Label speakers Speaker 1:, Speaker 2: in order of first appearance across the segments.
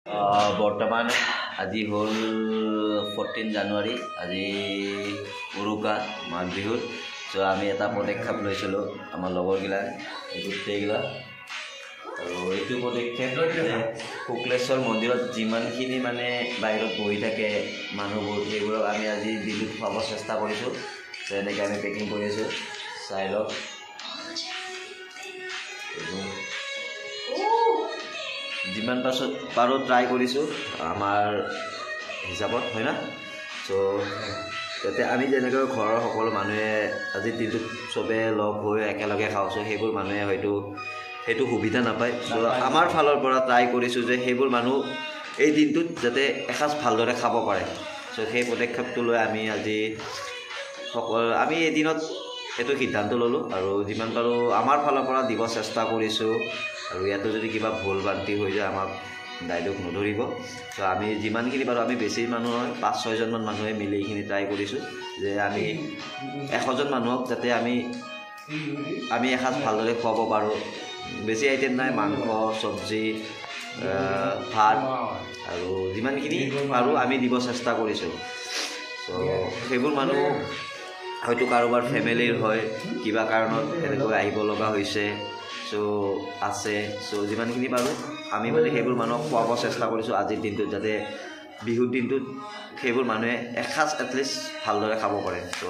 Speaker 1: বৰ্তমান আজি হ'ল 14 জানুৱাৰী আজি উৰুকা মাঘ বিহুত চ' আমি এটা পদক্ষেপ লৈছিলোঁ আমাৰ লগৰগিলা গোটেইগিলা আৰু এইটো পদক্ষেপ শুক্লেশ্বৰ মন্দিৰত যিমানখিনি মানে বাহিৰত বহি থাকে মানুহবোৰ সেইবোৰক আমি আজি দিনটোত খুৱাব চেষ্টা কৰিছোঁ চ' এনেকৈ আমি পেকিং কৰি আছোঁ চাই লওক যিমান পাৰোঁ ট্ৰাই কৰিছোঁ আমাৰ হিচাপত হয় না চ' যাতে আমি যেনেকৈ ঘৰৰ সকলো মানুহে আজিৰ দিনটোত চবে লগ হৈ একেলগে খাওঁছোঁ সেইবোৰ মানুহে হয়তো সেইটো সুবিধা নাপায় চ' আমাৰ ফালৰ পৰা ট্ৰাই কৰিছোঁ যে সেইবোৰ মানুহ এই দিনটোত যাতে এসাঁজ ভালদৰে খাব পাৰে চ' সেই পদক্ষেপটো লৈ আমি আজি আমি এদিনত সেইটো সিদ্ধান্ত ল'লোঁ আৰু যিমান পাৰোঁ আমাৰ ফালৰ পৰা দিব চেষ্টা কৰিছোঁ আৰু ইয়াতো যদি কিবা ভুল ভ্ৰান্তি হৈ যায় আমাক দায়দোষ নধৰিব চ' আমি যিমানখিনি পাৰোঁ আমি বেছি মানুহ হয় 5-6জনমান মানুহে মিলি এইখিনি ট্ৰাই কৰিছোঁ যে আমি 100জন মানুহক যাতে আমি এসাঁজ ভালদৰে খুৱাব পাৰোঁ বেছি আইটেম নাই মাংস চব্জি ভাত আৰু যিমানখিনি পাৰোঁ আমি দিব চেষ্টা কৰিছোঁ চ' সেইবোৰ মানুহ হয়তো কাৰোবাৰ ফেমিলিৰ হয় কিবা কাৰণত এনেকৈ আহিব লগা হৈছে চ' আছে চ' যিমানখিনি পাৰোঁ আমি মানে সেইবোৰ মানুহক খুৱাব চেষ্টা কৰিছোঁ আজিৰ দিনটোত যাতে বিহুৰ দিনটোত সেইবোৰ মানুহে এসাঁজ এটলিষ্ট ভালদৰে খাব পাৰে চ'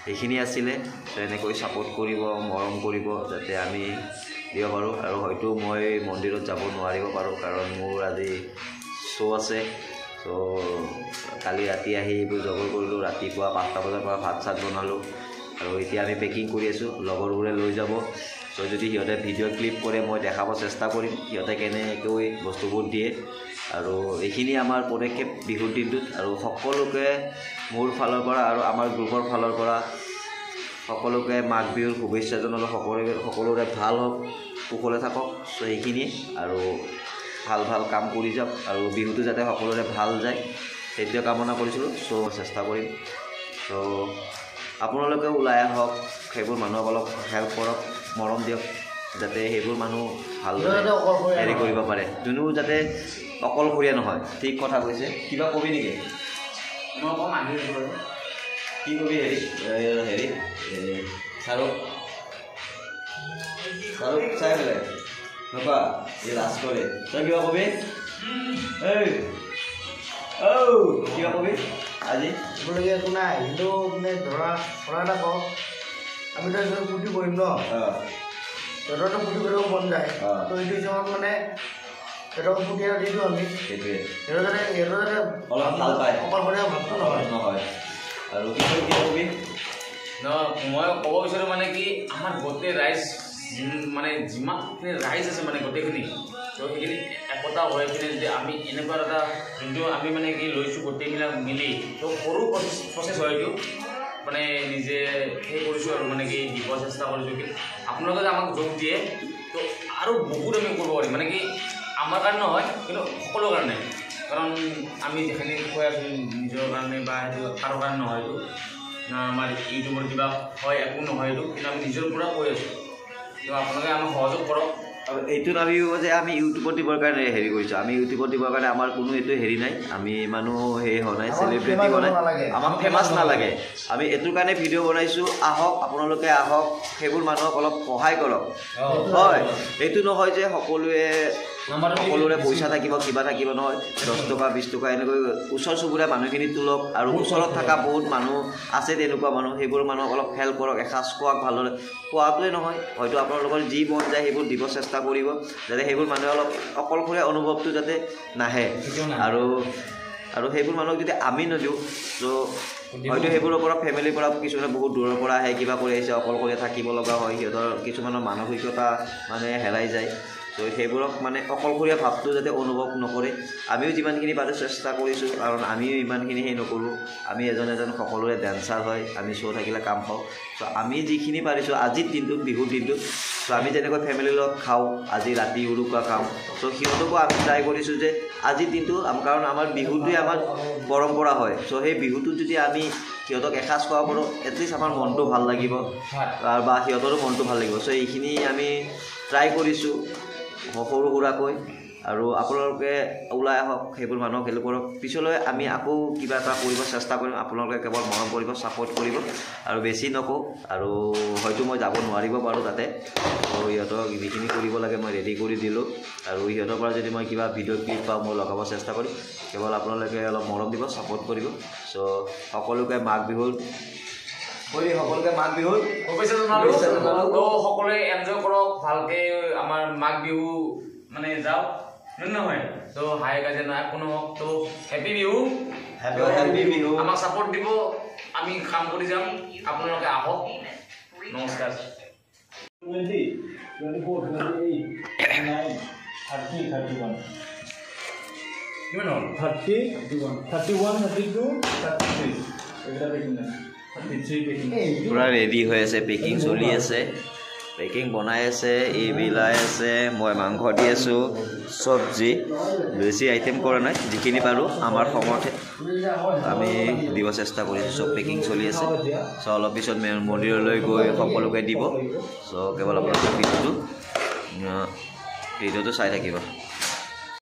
Speaker 1: সেইখিনি আছিলে চ' এনেকৈ ছাপোৰ্ট কৰিব মৰম কৰিব যাতে আমি দিব পাৰোঁ আৰু হয়তো মই মন্দিৰত যাব নোৱাৰিব পাৰোঁ কাৰণ মোৰ আজি শ্ব' আছে চ' কালি ৰাতি আহি এইবোৰ জগৰ কৰিলোঁ ৰাতিপুৱা 5টা বজাৰ পৰা ভাত চাত বনালোঁ আৰু এতিয়া আমি পেকিং কৰি আছোঁ লগৰবোৰে লৈ যাব চ' যদি সিহঁতে ভিডিঅ' ক্লিপ কৰে মই দেখাব চেষ্টা কৰিম সিহঁতে কেনেকৈ বস্তুবোৰ দিয়ে আৰু এইখিনি আমাৰ পদক্ষেপ বিহুৰ দিনটোত আৰু সকলোকে মোৰ ফালৰ পৰা আৰু আমাৰ গ্ৰুপৰ ফালৰ পৰা সকলোকে মাঘ বিহুৰ শুভেচ্ছা জনালোঁ সকলোৰে ভাল হওক কুশলে থাকক চ' এইখিনিয়ে আৰু ভাল কাম কৰি যাওক আৰু বিহুটো যাতে সকলোৰে ভাল যায় সেইটোৱে কামনা কৰিছিলোঁ চ' চেষ্টা কৰিম চ' আপোনালোকেও ওলাই আহক সেইবোৰ মানুহক অলপ হেল্প কৰক মৰম দিয়ক যাতে সেইবোৰ মানুহ ভালদৰে হেৰি কৰিব পাৰে যোনো যাতে অকলশৰীয়া নহয় ঠিক কথা কৈছে কিবা কবি নেকি মই অকণ আহি আছোঁ বাৰু কি কবি হেৰি চাৰুক চাই পেলাই নপা এই লাজ কৰে তই কিবা কবি কিবা কবি আজি ক'বলগীয়া একো নাই কিন্তু মানে ধৰা কথা এটা কওঁ আমিতো এইটো ফূৰ্তি কৰিম ন সিহঁতৰতো ফূৰ্তি কৰিব মন যায় তো এইটো হিচাপত মানে সিহঁতক ফূৰ্তি এটা দি দিওঁ আমি সেইটোৱে সিহঁতৰ যাতে অলপ ভাল পায় অকলশৰীয়া ভাৱটো নহয় আৰু কি কবি
Speaker 2: মই ক'ব বিচাৰোঁ মানে কি আমাৰ গোটেই ৰাইজ মানে যিমানখিনি ৰাইজ আছে মানে গোটেইখিনি তো সেইখিনি একতা হৈ কিনে যদি আমি এনেকুৱা এটা যোনটো আমি মানে কি লৈছোঁ গোটেইবিলাক মিলি তো সৰু প্ৰচেছ হয় এইটো মানে নিজে সেই কৰিছোঁ আৰু মানে কি দিব চেষ্টা কৰিছোঁ কি আপোনালোকে আমাক যোগ দিয়ে তো আৰু বহুত আমি কৰিব পাৰিম মানে কি আমাৰ কাৰণে নহয় কিন্তু সকলোৰ কাৰণে কাৰণ আমি যিখিনি কৈ আছোঁ নিজৰ কাৰণে বা সেইটো কাৰো কাৰণে নহয় এইটো না আমাৰ ইউটিউবৰ কিবা হয় একো নহয় এইটো কিন্তু আমি নিজৰ পৰা কৈ আছোঁ তো আপোনালোকে আমাক সহযোগ কৰক
Speaker 1: আৰু এইটো নাভাবিব যে আমি ইউটিউবত দিবৰ কাৰণে হেৰি কৰিছোঁ আমি ইউটিউবত দিবৰ কাৰণে আমাৰ কোনো এইটো হেৰি নাই আমি মানুহ হেৰি হোৱা নাই চেলিব্ৰিটি হোৱা নাই আমাক ফেমাছ নালাগে আমি এইটোৰ কাৰণে ভিডিঅ' বনাইছোঁ আহক আপোনালোকে আহক সেইবোৰ মানুহক অলপ সহায় কৰক হয় এইটো নহয় যে সকলোৰে পইচা থাকিব কিবা থাকিব নহয় 10 টকা 20 টকা এনেকৈ ওচৰ চুবুৰীয়া মানুহখিনি তোলক আৰু ওচৰত থকা বহুত মানুহ আছে তেনেকুৱা মানুহ সেইবোৰ মানুহক অলপ হেল্প কৰক এসাঁজ খোৱাক ভালদৰে খোৱাটোৱে নহয় হয়তো আপোনালোকৰ যি মন যায় সেইবোৰ দিব চেষ্টা কৰিব যাতে সেইবোৰ মানুহে অলপ অকলশৰীয়া অনুভৱটো যাতে নাহে আৰু সেইবোৰ মানুহক যদি আমি নিদিওঁ ত' হয়তো সেইবোৰৰ পৰা ফেমিলিৰ পৰা কিছুমানে বহুত দূৰৰ পৰা আহে কিবা কৰি আহিছে অকলশৰীয়া থাকিব লগা হয় সিহঁতৰ কিছুমানৰ মানসিকতা মানে হেৰাই যায় ত' সেইবোৰক মানে অকলশৰীয়া ভাৱটো যাতে অনুভৱ নকৰে আমিও যিমানখিনি পাৰোঁ চেষ্টা কৰিছোঁ কাৰণ আমিও ইমানখিনি সেই নকৰোঁ আমি এজন সকলোৰে ডেন্সাৰ হয় আমি শ্ব' থাকিলে কাম পাওঁ চ' আমি যিখিনি পাৰিছোঁ আজিৰ দিনটোত বিহুৰ দিনটোত চ' আমি যেনেকৈ ফেমিলিৰ লগত খাওঁ আজি ৰাতি উৰুকা খাওঁ চ' সিহঁতকো আমি ট্ৰাই কৰিছোঁ যে আজিৰ দিনটো কাৰণ আমাৰ বিহুটোৱে আমাৰ পৰম্পৰা হয় চ' সেই বিহুটোত যদি আমি সিহঁতক এসাঁজ খোৱাব পাৰোঁ এটলিষ্ট আমাৰ মনটো ভাল লাগিব বা সিহঁতৰো মনটো ভাল লাগিব চ' এইখিনি আমি ট্ৰাই কৰিছোঁ সৰু সুৰাকৈ আৰু আপোনালোকে ওলাই আহক সেইবোৰ মানুহক হেল্প কৰক পিছলৈ আমি আকৌ কিবা এটা কৰিব চেষ্টা কৰিম আপোনালোকে কেৱল মৰম কৰিব ছাপোৰ্ট কৰিব আৰু বেছি নকওঁ আৰু হয়তো মই যাব নোৱাৰিব পাৰোঁ তাতে তো সিহঁতক যিখিনি কৰিব লাগে মই ৰেডি কৰি দিলোঁ আৰু সিহঁতৰ পৰা যদি মই কিবা ভিডিঅ' ক্লিপ পাওঁ মই লগাব চেষ্টা কৰিম কেৱল আপোনালোকে অলপ মৰম দিব ছাপোৰ্ট কৰিব চ' সকলোকে মাঘ বিহুৰ সকলোকে মাঘ বিহুৰ
Speaker 2: শুভেচ্ছা জনালোঁ তো সকলোৱে এনজয় কৰক ভালকৈ আমাৰ মাঘ বিহু মানে যাওক নহয় তো হাই কাজে নাই কোনো হওক তো হেপী বিহু
Speaker 1: হেপী বিহু
Speaker 2: আমাক ছাপোৰ্ট দিব আমি কাম কৰি যাম আপোনালোকে আহক নমস্কাৰ
Speaker 3: 20, 24, 28, 29, 30, 31.
Speaker 2: কিমান হ'ল
Speaker 3: 30, 31, 32, 33. Every packing na. 33 packing.
Speaker 1: পুৰা ৰেডি হৈ আছে পেকিং চলি আছে পেকিং বনাই আছে এইবিলাই আছে মই মাংস দি আছোঁ চব্জি বেছি আইটেম কৰা নাই যিখিনি পাৰোঁ আমাৰ সমৰ্থে আমি দিব চেষ্টা কৰিছোঁ চব পেকিং চলি আছে চ' অলপ পিছত মন্দিৰলৈ গৈ সকলোকে দিব চ' কেৱল আপোনালোকে ভিডিঅ'টো চাই থাকিব